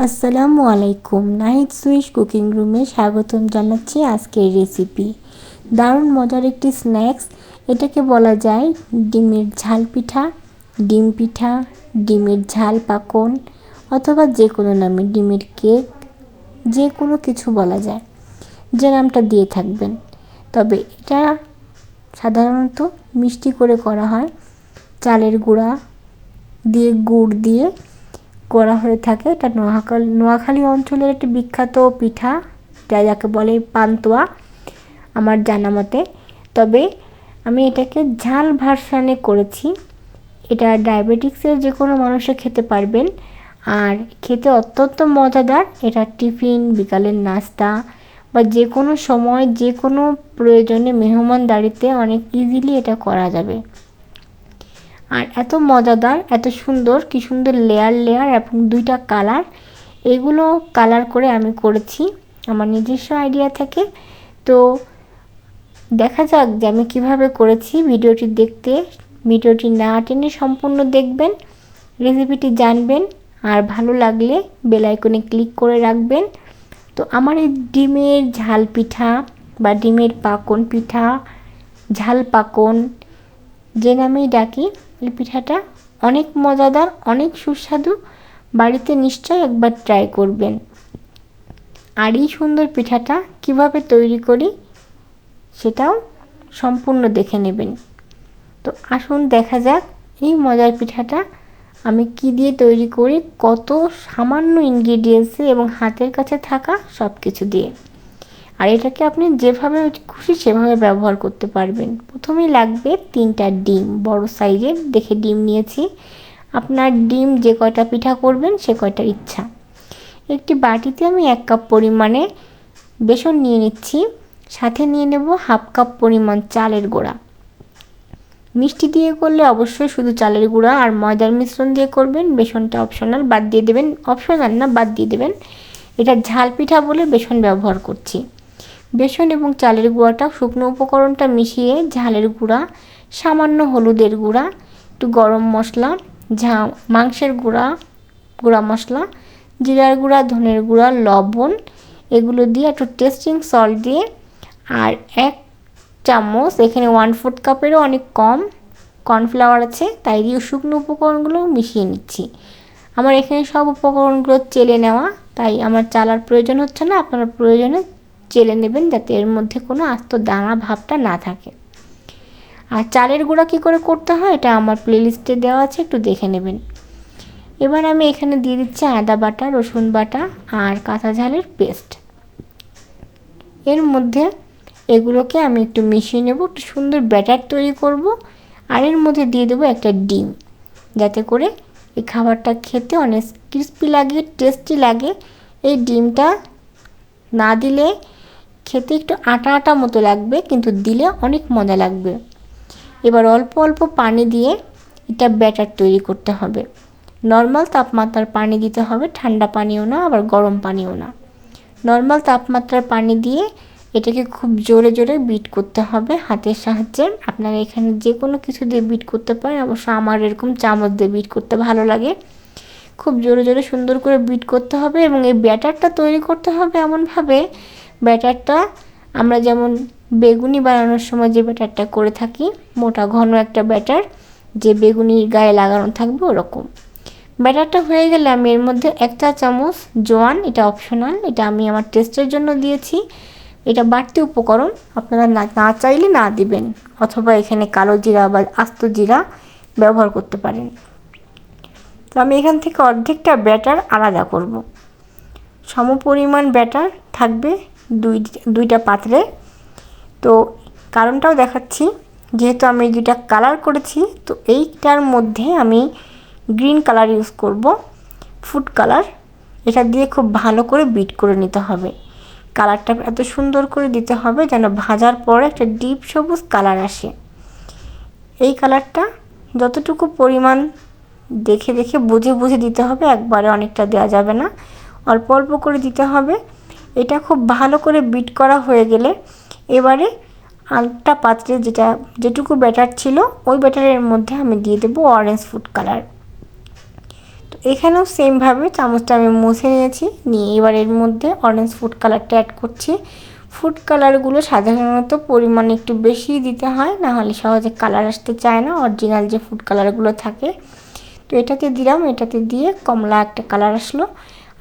আসসালামু আলাইকুম। Nahid Swiss cooking রুমে স্বাগতম জানাচ্ছি আজকের রেসিপি। দারুণ মজার একটি স্ন্যাক্স, এটাকে বলা যায় ডিমের ঝাল পিঠা, ডিম পিঠা, ডিমের ঝাল পাকন অথবা যে কোনো নামে, ডিমের কেক, যে কোনো কিছু বলা যায়, যে নামটা দিয়ে থাকবেন। তবে এটা সাধারণত মিষ্টি করে করা হয়, চালের গুঁড়া দিয়ে, গুড় দিয়ে করা হয়ে থাকে। এটা নোয়াখালী অঞ্চলের একটি বিখ্যাত পিঠা, যা যাকে বলে পান্তুয়া আমার জানা মতে। তবে আমি এটাকে ঝাল ভার্সানে করেছি। এটা ডায়াবেটিক্সের যে কোনো মানুষে খেতে পারবেন, আর খেতে অত্যন্ত মজাদার। এটা টিফিন, বিকালের নাস্তা বা যে কোনো সময়, যে কোনো প্রয়োজনে, মেহমানদারিতে অনেক ইজিলি এটা করা যাবে। আর এত মজাদার, এত সুন্দর, কি সুন্দর লেয়ার লেয়ার এবং দুইটা কালার। এগুলো কালার করে আমি করেছি আমার নিজস্ব আইডিয়া থেকে। তো দেখা যাক যে আমি কিভাবে করেছি। ভিডিওটি না টেনে সম্পূর্ণ দেখবেন, রেসিপিটি জানবেন, আর ভালো লাগলে বেল আইকনে ক্লিক করে রাখবেন। তো আমার এই ডিমের ঝাল পিঠা বা ডিমের পাকন পিঠা, ঝাল পাকন যে নামেই ডাকি, এই পিঠাটা অনেক মজাদার, অনেক সুস্বাদু। বাড়িতে নিশ্চয়ই একবার ট্রাই করবেন। আর এই সুন্দর পিঠাটা কিভাবে তৈরি করি সেটাও সম্পূর্ণ দেখে নেবেন। তো আসুন দেখা যাক এই মজার পিঠাটা আমি কি দিয়ে তৈরি করি, কত সামান্য ইনগ্রিডিয়েন্টসে এবং হাতের কাছে থাকা সব কিছু দিয়ে। আর এটাকে আপনি যেভাবে খুশি সেভাবে ব্যবহার করতে পারবেন। প্রথমেই লাগবে 3টা ডিম, বড় সাইজের দেখে ডিম নিয়েছি। আপনার ডিম যে কয়টা পিঠা করবেন সে কয়টা ইচ্ছা। একটি বাটিতে আমি 1 কাপ পরিমাণে বেসন নিয়ে নিচ্ছি, সাথে নিয়ে নেব 1/2 কাপ পরিমাণ চালের গুঁড়া। মিষ্টি দিয়ে করলে অবশ্যই শুধু চালের গুঁড়া আর ময়দার মিশ্রণ দিয়ে করবেন। বেসনটা অপশনাল, বাদ দিয়ে দেবেন। অপশনাল না, বাদ দিয়ে দেবেন। এটা ঝাল পিঠা বলে বেসন ব্যবহার করছি। বেসন এবং চালের গুঁড়াটা, শুকনো উপকরণটা মিশিয়ে ঝালের গুঁড়া, সামান্য হলুদের গুঁড়া, একটু গরম মশলা, মাংসের গুঁড়া মশলা, জিরার গুঁড়া, ধনের গুঁড়া, লবণ, এগুলো দিয়ে একটু টেস্টিং সল্ট দিয়ে, আর 1 চামচ, এখানে 1/4 কাপেরও অনেক কম কর্নফ্লাওয়ার আছে, তাই দিয়ে শুকনো উপকরণগুলো মিশিয়ে নিচ্ছি। আমার এখানে সব উপকরণগুলো চেলে নেওয়া, তাই আমার চালার প্রয়োজন হচ্ছে না। আপনারা প্রয়োজনে চেলে নেবেন, যাতে এর মধ্যে কোনো আস্ত দানা ভাবটা না থাকে। আর চালের গুঁড়া কী করে করতে হয় এটা আমার প্লেলিস্টে দেওয়া আছে, একটু দেখে নেবেন। এবার আমি এখানে দিয়ে দিচ্ছি আদা বাটা, রসুন বাটা আর কাঁচা ঝালের পেস্ট। এর মধ্যে এগুলোকে আমি একটু মিশিয়ে নেব, একটু সুন্দর ব্যাটার তৈরি করব। আর এর মধ্যে দিয়ে দেবো একটা ডিম, যাতে করে এই খাবারটা খেতে অনেক ক্রিস্পি লাগে, টেস্টি লাগে। এই ডিমটা না দিলে খেতে একটু আটা আটা মতো লাগবে, কিন্তু দিলে অনেক মজা লাগবে। এবার অল্প অল্প পানি দিয়ে এটা ব্যাটার তৈরি করতে হবে। নর্মাল তাপমাত্রার পানি দিতে হবে, ঠান্ডা পানিও না, আবার গরম পানিও না। নর্মাল তাপমাত্রার পানি দিয়ে এটাকে খুব জোরে জোরে বিট করতে হবে হাতের সাহায্যে। আপনারা এখানে যে কোনো কিছু দিয়ে বিট করতে পারেন, অবশ্য আমার এরকম চামচ দিয়ে বিট করতে ভালো লাগে। খুব জোরে জোরে সুন্দর করে বিট করতে হবে, এবং এই ব্যাটারটা তৈরি করতে হবে এমনভাবে, ব্যাটারটা আমরা যেমন বেগুনি বানানোর সময় যে ব্যাটারটা করে থাকি, মোটা ঘন একটা ব্যাটার, যে বেগুনির গায়ে লাগানো থাকবে ওরকম। ব্যাটারটা হয়ে গেলে আমি এর মধ্যে 1 চা চামচ জোয়ান, এটা অপশনাল, এটা আমি আমার টেস্টের জন্য দিয়েছি। এটা বাড়তি উপকরণ, আপনারা না চাইলে না দিবেন, অথবা এখানে কালো জিরা বা আস্ত জিরা ব্যবহার করতে পারেন। তো আমি এখান থেকে অর্ধেকটা ব্যাটার আলাদা করব। সমপরিমাণ ব্যাটার থাকবে দুইটা পাত্রে। তো কারণটাও দেখাচ্ছি, যেহেতু আমি 2টা কালার করেছি, তো এইটার মধ্যে আমি গ্রিন কালার ইউজ করব, ফুড কালার। এটা দিয়ে খুব ভালো করে বিট করে নিতে হবে। কালারটা এত সুন্দর করে দিতে হবে যেন ভাজার পরে একটা ডিপ সবুজ কালার আসে। এই কালারটা যতটুকু পরিমাণ দেখে দেখে বুঝে বুঝে দিতে হবে, একবারে অনেকটা দেওয়া যাবে না, অল্প অল্প করে দিতে হবে। এটা খুব ভালো করে বিট করা হয়ে গেলে এবারে আরেকটা পাত্রে যেটুকু ব্যাটার ছিল, ওই ব্যাটারের মধ্যে আমি দিয়ে দেবো অরেঞ্জ ফুড কালার। তো এখানেও সেমভাবে চামচটা আমি মুছে নিয়েছি, নিয়ে এবার এর মধ্যে অরেঞ্জ ফুড কালারটা অ্যাড করছি। ফুড কালারগুলো সাধারণত পরিমাণে একটু বেশি দিতে হয়, না হলে সহজে কালার আসতে চায় না, অরিজিনাল যে ফুড কালারগুলো থাকে। তো এটাতে দিলাম, এটাতে দিয়ে কমলা একটা কালার আসলো।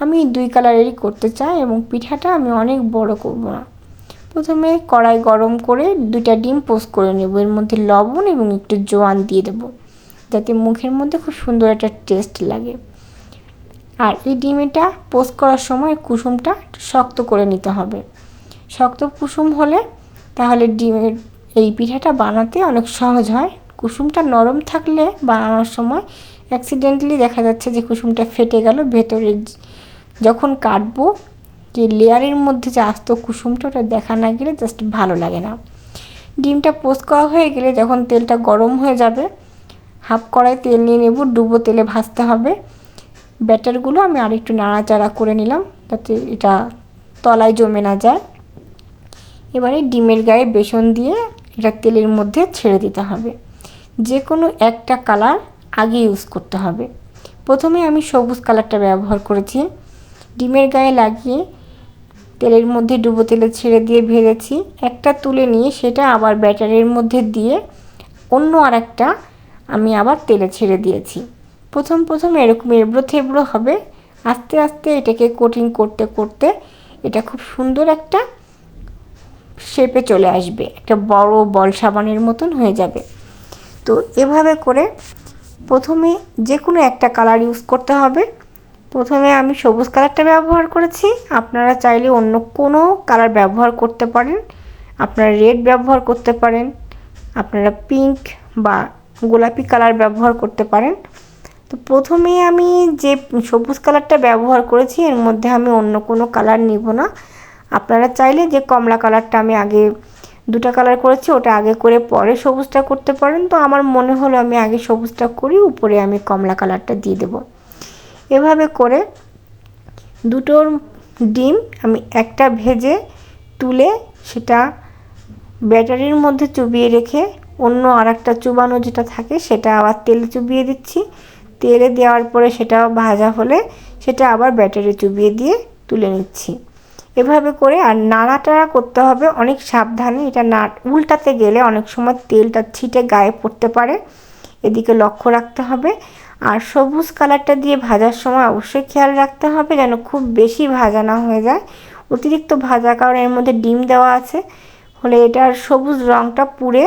আমি 2 কালারেরই করতে চাই এবং পিঠাটা আমি অনেক বড় করব না। প্রথমে কড়াই গরম করে 2টা ডিম পোস্ট করে নেব, এর মধ্যে লবণ এবং একটু জোয়ান দিয়ে দেবো, যাতে মুখের মধ্যে খুব সুন্দর একটা টেস্ট লাগে। আর এই ডিমটা পোস্ট করার সময় কুসুমটা শক্ত করে নিতে হবে। শক্ত কুসুম হলে তাহলে ডিমের এই পিঠাটা বানাতে অনেক সহজ হয়। কুসুমটা নরম থাকলে বানানোর সময় অ্যাক্সিডেন্টালি দেখা যাচ্ছে যে কুসুমটা ফেটে গেল, ভেতরে যখন কাটবো যে লেয়ারের মধ্যে যে আস্ত কুসুমটা ওটা দেখা না গেলে জাস্ট ভালো লাগে না। ডিমটা পোস্ট করা হয়ে গেলে যখন তেলটা গরম হয়ে যাবে, হাফ কড়াই তেল নিয়ে নেব, ডুবো তেলে ভাজতে হবে। ব্যাটারগুলো আমি আরেকটু নাড়াচাড়া করে নিলাম যাতে এটা তলায় জমে না যায়। এবারে ডিমের গায়ে বেসন দিয়ে এটা তেলের মধ্যে ছেড়ে দিতে হবে। যে কোনো একটা কালার আগে ইউজ করতে হবে। প্রথমে আমি সবুজ কালারটা ব্যবহার করেছি, ডিমের গায়ে লাগিয়ে তেলের মধ্যে ডুবো তেলে ছেড়ে দিয়ে ভেজেছি। একটা তুলে নিয়ে সেটা আবার ব্যাটারের মধ্যে দিয়ে অন্য আরেকটা আমি আবার তেলে ছেড়ে দিয়েছি। প্রথম এরকম এবড়ো থেবড়ো হবে, আস্তে আস্তে এটাকে কোটিং করতে করতে এটা খুব সুন্দর একটা শেপে চলে আসবে, একটা বড় বল সাবানের মতন হয়ে যাবে। তো এভাবে করে প্রথমে যে কোনো একটা কালার ইউজ করতে হবে। প্রথমে আমি সবুজ কালারটা ব্যবহার করেছি, আপনারা চাইলে অন্য কোনো কালার ব্যবহার করতে পারেন। আপনারা রেড ব্যবহার করতে পারেন, আপনারা পিঙ্ক বা গোলাপি কালার ব্যবহার করতে পারেন। তো প্রথমে আমি যে সবুজ কালারটা ব্যবহার করেছি এর মধ্যে আমি অন্য কোনো কালার নিব না। আপনারা চাইলে যে কমলা কালারটা আমি আগে 2টা কালার করেছি ওটা আগে করে পরে সবুজটা করতে পারেন। তো আমার মনে হলো আমি আগে সবুজটা করি, উপরে আমি কমলা কালারটা দিয়ে দেব। এভাবে করে দুটোর ডিম আমি একটা ভেজে তুলে সেটা ব্যাটারির মধ্যে চুবিয়ে রেখে অন্য আরেকটা চুবানো যেটা থাকে সেটা আবার তেলে চুবিয়ে দিচ্ছি। তেলে দেওয়ার পরে সেটা ভাজা হলে সেটা আবার ব্যাটারি চুবিয়ে দিয়ে তুলে নিচ্ছি। এভাবে করে আর নাড়াটাড়া করতে হবে অনেক সাবধানে, এটা উল্টাতে গেলে অনেক সময় তেলটা ছিটে গায়ে পড়তে পারে, এদিকে লক্ষ্য রাখতে হবে। আর সবুজ কালারটা দিয়ে ভাজার সময় অবশ্যই খেয়াল রাখতে হবে যেন খুব বেশি ভাজা না হয়ে যায়। অতিরিক্ত ভাজা কারণ এর মধ্যে ডিম দেওয়া আছে, হলে এটার সবুজ রঙটা পুড়ে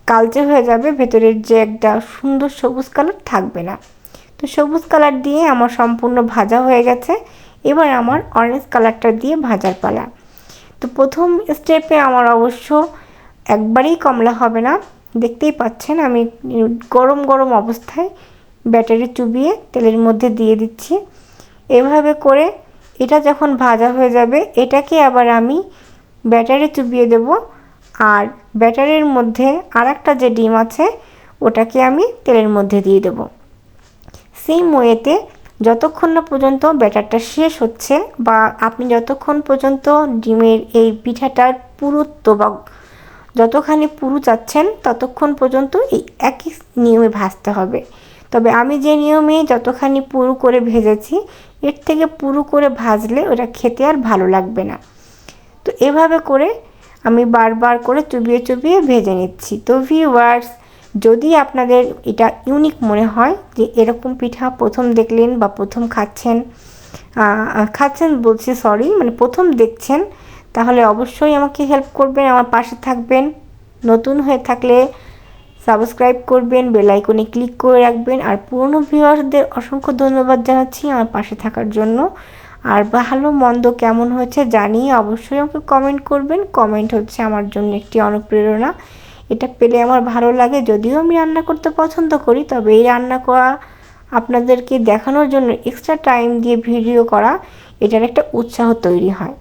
কালচে হয়ে যাবে, ভেতরের যে একটা সুন্দর সবুজ কালার থাকবে না। তো সবুজ কালার দিয়ে আমার সম্পূর্ণ ভাজা হয়ে গেছে। এবার আমার অরেঞ্জ কালারটা দিয়ে ভাজার পালা। তো প্রথম স্টেপে আমার অবশ্য একবারেই কমলা হবে না, দেখতেই পাচ্ছেন আমি গরম গরম অবস্থায় ব্যাটারি চুবিয়ে তেলের মধ্যে দিয়ে দিচ্ছি। এভাবে করে এটা যখন ভাজা হয়ে যাবে এটাকে আবার আমি ব্যাটারি চুবিয়ে দেব, আর ব্যাটারির মধ্যে আরেকটা যে ডিম আছে ওটাকে আমি তেলের মধ্যে দিয়ে দেব। সেম ওয়েতে যতক্ষণ না পর্যন্ত ব্যাটারটা শেষ হচ্ছে বা আপনি যতক্ষণ পর্যন্ত ডিমের এই পিঠাটার পুরুত্ব বা যতখানি পুরু চাচ্ছেন ততক্ষণ পর্যন্ত এই একই নিয়মে ভাজতে হবে। তবে আমি যে নিয়মে যতখানি পুরু করে ভেজেছি এর থেকে পুরু করে ভাজলে ওটা খেতে আর ভালো লাগবে না। তো এভাবে করে আমি বারবার করে চুবিয়ে চুবিয়ে ভেজে নিচ্ছি। তো ভিউয়ার্স, যদি আপনাদের এটা ইউনিক মনে হয় যে এরকম পিঠা প্রথম দেখলেন বা প্রথম খাচ্ছেন বলছি সরি মানে প্রথম দেখছেন, তাহলে অবশ্যই আমাকে হেল্প করবেন, আমার পাশে থাকবেন। নতুন হয়ে থাকলে সাবস্ক্রাইব করবেন, বেল আইকনে ক্লিক করে রাখবেন। আর পুরনো ভিউয়ারদের অসংখ্য ধন্যবাদ জানাচ্ছি আমার পাশে থাকার জন্য। আর ভালো মন্দ কেমন হয়েছে জানিয়ে অবশ্যই আমাকে কমেন্ট করবেন। কমেন্ট হচ্ছে আমার জন্য একটি অনুপ্রেরণা, এটা পেলে আমার ভালো লাগে। যদিও আমি রান্না করতে পছন্দ করি, তবে এই রান্না করা আপনাদেরকে দেখানোর জন্য এক্সট্রা টাইম দিয়ে ভিডিও করা এটার একটা উৎসাহ তৈরি হয়।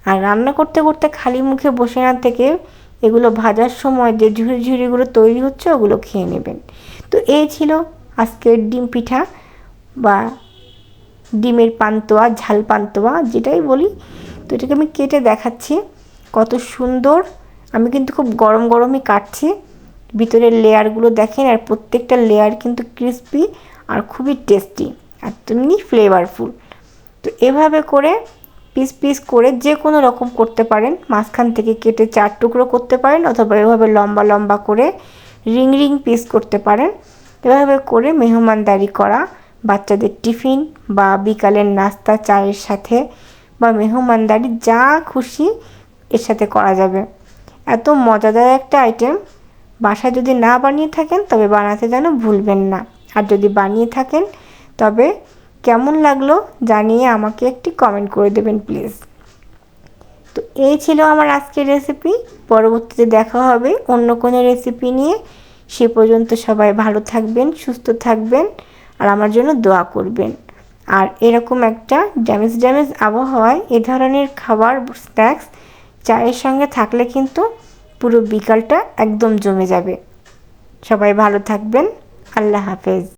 আর রান্না করতে করতে খালি মুখে বসে না থেকে এগুলো ভাজার সময় যে ঝুড়ি ঝুড়িগুলো তৈরি হচ্ছে ওগুলো খেয়ে নেবেন। তো এই ছিল আজকের ডিম পিঠা বা ডিমের পান্তুয়া, ঝাল পান্তুয়া যেটাই বলি। তো এটাকে আমি কেটে দেখাচ্ছি কত সুন্দর। আমি কিন্তু খুব গরম গরমই কাটছি, ভিতরের লেয়ারগুলো দেখেন, আর প্রত্যেকটা লেয়ার কিন্তু ক্রিস্পি আর খুবই টেস্টি আর তেমনি ফ্লেভারফুল। তো এভাবে করে পিস পিস করে যে কোনো রকম করতে পারেন, মাঝখান থেকে কেটে 4 টুকরো করতে পারেন অথবা এভাবে লম্বা লম্বা করে রিং রিং পিস করতে পারেন। এভাবে করে মেহমানদারি করা বাচ্চাদের টিফিন বা বিকালের নাস্তা চায়ের সাথে বা মেহমানদারি যা খুশি এর সাথে করা যাবে। এত মজাদার একটা আইটেম, বাসায় যদি না বানিয়ে থাকেন তবে বানাতে যেন ভুলবেন না। আর যদি বানিয়ে থাকেন তবে কেমন লাগলো জানিয়ে আমাকে একটি কমেন্ট করে দেবেন প্লিজ। তো এই ছিল আমার আজকের রেসিপি। পরবর্তীতে দেখা হবে অন্য কোনো রেসিপি নিয়ে। সে পর্যন্ত সবাই ভালো থাকবেন, সুস্থ থাকবেন আর আমার জন্য দোয়া করবেন। আর এরকম একটা ড্যামেজ আবহাওয়ায় এ ধরনের খাবার স্ন্যাক্স চায়ের সঙ্গে থাকলে কিন্তু পুরো বিকালটা একদম জমে যাবে। সবাই ভালো থাকবেন। আল্লাহ হাফেজ।